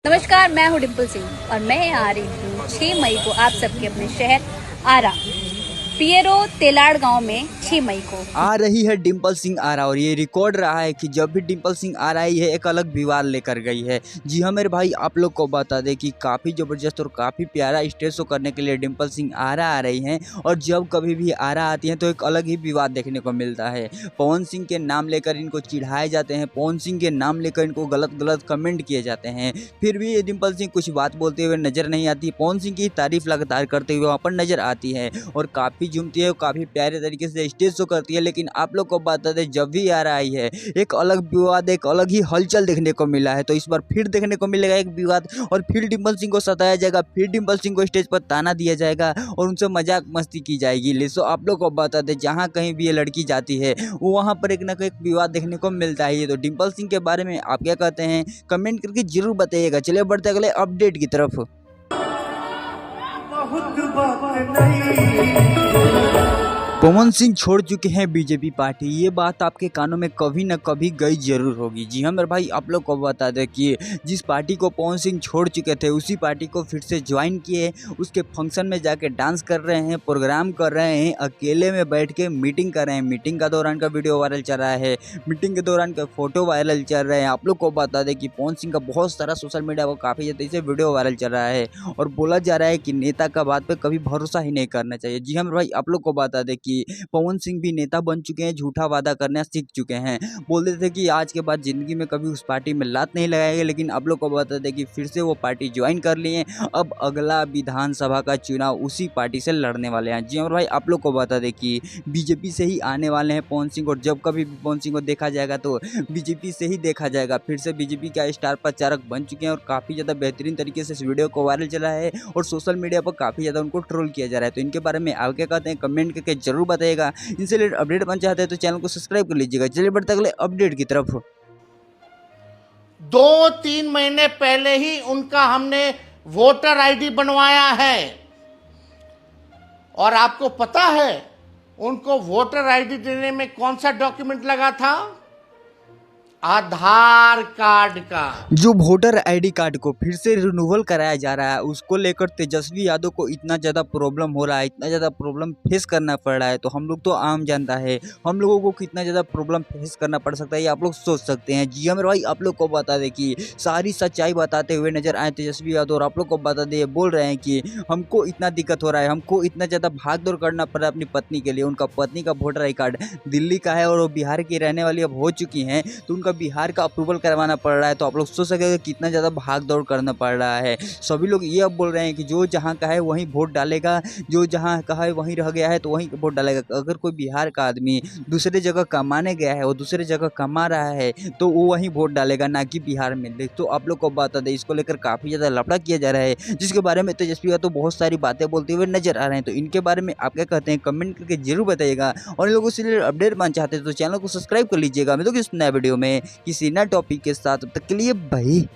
नमस्कार, मैं हूँ डिम्पल सिंह और मैं आ रही हूँ 6 मई को आप सबके अपने शहर आरा पियरो तेलाड़ गांव में 6 मई को आ रही है डिम्पल सिंह आरा। और ये रिकॉर्ड रहा है कि जब भी डिम्पल सिंह आ रही है एक अलग विवाद लेकर गई है। जी हाँ मेरे भाई, आप लोग को बता दें कि काफ़ी ज़बरदस्त और काफ़ी प्यारा स्टेज शो करने के लिए डिम्पल सिंह आरा आ रही हैं। और जब कभी भी आरा आती हैं तो एक अलग ही विवाद देखने को मिलता है। पवन सिंह के नाम लेकर इनको चिढ़ाए जाते हैं, पवन सिंह के नाम लेकर इनको गलत गलत कमेंट किए जाते हैं। फिर भी ये डिम्पल सिंह कुछ बात बोलते हुए नजर नहीं आती। पवन सिंह की तारीफ लगातार करते हुए वहाँ पर नजर आती है और काफ़ी झूमती है और काफ़ी प्यारे तरीके से स्टेज शो करती है। लेकिन आप लोग को बता दें, जब भी आ रही है एक अलग विवाद, एक अलग ही हलचल देखने को मिला है। तो इस बार फिर देखने को मिलेगा एक विवाद और फिर डिम्पल सिंह को सताया जाएगा, फिर डिम्पल सिंह को स्टेज पर ताना दिया जाएगा और उनसे मजाक मस्ती की जाएगी। लेसो आप लोग को बता दें, जहाँ कहीं भी ये लड़की जाती है वहाँ पर एक ना एक विवाद देखने को मिलता है। तो डिम्पल सिंह के बारे में आप क्या कहते हैं, कमेंट करके जरूर बताइएगा। चलिए बढ़ते अगले अपडेट की तरफ। बहुत बात नहीं। पवन सिंह छोड़ चुके हैं बीजेपी पार्टी, ये बात आपके कानों में कभी न कभी गई जरूर होगी। जी हाँ मेरे भाई, आप लोग को बता दें कि जिस पार्टी को पवन सिंह छोड़ चुके थे उसी पार्टी को फिर से ज्वाइन किए, उसके फंक्शन में जाके डांस कर रहे हैं, प्रोग्राम कर रहे हैं, अकेले में बैठ के मीटिंग कर रहे हैं। मीटिंग का दौरान का वीडियो वायरल चल रहा है, मीटिंग के दौरान का फोटो वायरल चल रहे हैं। आप लोग को बता दें कि पवन सिंह का बहुत सारा सोशल मीडिया पर काफ़ी ज़्यादा से वीडियो वायरल चल रहा है और बोला जा रहा है कि नेता का बात पर कभी भरोसा ही नहीं करना चाहिए। जी हाँ मेरे भाई, आप लोग को बता दें कि पवन सिंह भी नेता बन चुके हैं, झूठा वादा करना सीख चुके हैं। बोलते थे कि आज के बाद जिंदगी में कभी उस पार्टी में लात नहीं लगाएंगे, लेकिन आप लोग को बता दें कि फिर से वो पार्टी ज्वाइन कर लिए हैं। अब अगला विधानसभा का चुनाव उसी पार्टी से लड़ने वाले हैं। जी और भाई, आप लोग को बता दें कि बीजेपी से ही आने वाले हैं पवन सिंह, और जब कभी भी पवन सिंह को देखा जाएगा तो बीजेपी से ही देखा जाएगा। फिर से बीजेपी का स्टार प्रचारक बन चुके हैं और काफ़ी ज़्यादा बेहतरीन तरीके से इस वीडियो को वायरल चला है और सोशल मीडिया पर काफ़ी ज़्यादा उनको ट्रोल किया जा रहा है। तो इनके बारे में आप क्या कहते हैं, कमेंट करके जरूर बताइएगा। इनसे रिलेटेड अपडेट बन चाहते हैं तो चैनल को सब्सक्राइब कर लीजिएगा। चलिए बढ़ते अगले अपडेट की तरफ। 2-3 महीने पहले ही उनका हमने वोटर आईडी बनवाया है। और आपको पता है उनको वोटर आईडी देने में कौन सा डॉक्यूमेंट लगा था? आधार कार्ड का। जो वोटर आईडी कार्ड को फिर से रिन्यूअल कराया जा रहा है, उसको लेकर तेजस्वी यादव को इतना ज़्यादा प्रॉब्लम हो रहा है, इतना ज़्यादा प्रॉब्लम फेस करना पड़ रहा है। तो हम लोग तो आम जनता है, हम लोगों को कितना ज़्यादा प्रॉब्लम फेस करना पड़ सकता है ये आप लोग सोच सकते हैं। जी हाँ मेरे भाई, आप लोग को बता दें कि सारी सच्चाई बताते हुए नजर आए तेजस्वी यादव। और आप लोग को बता दें, बोल रहे हैं कि हमको इतना दिक्कत हो रहा है, हमको इतना ज़्यादा भाग दौड़ करना पड़ रहा है अपनी पत्नी के लिए। उनका पत्नी का वोटर आई कार्ड दिल्ली का है और वो बिहार की रहने वाली अब हो चुकी हैं, तो उनका बिहार का अप्रूवल करवाना पड़ रहा है। तो आप लोग सोच सकते हैं कितना ज़्यादा भाग दौड़ करना पड़ रहा है। सभी लोग ये अब बोल रहे हैं कि जो जहाँ का है वहीं वोट डालेगा, जो जहाँ का है वहीं रह गया है तो वहीं वोट डालेगा। अगर कोई बिहार का आदमी दूसरे जगह कमाने गया है, वो दूसरे जगह कमा रहा है, तो वो वहीं वोट डालेगा, ना कि बिहार में। तो आप लोग को बता दें, इसको लेकर काफ़ी ज़्यादा लफड़ा किया जा रहा है, जिसके बारे में तेजस्वी यादव तो बहुत सारी बातें बोलते हुए नजर आ रहे हैं। तो इनके बारे में आप क्या कहते हैं, कमेंट करके जरूर बताइएगा। और इन लोगों से अपडेट पाना चाहते हैं तो चैनल को सब्सक्राइब कर लीजिएगा। मैं तो इस नए वीडियो में किसी नए टॉपिक के साथ, तब तक के लिए भाई।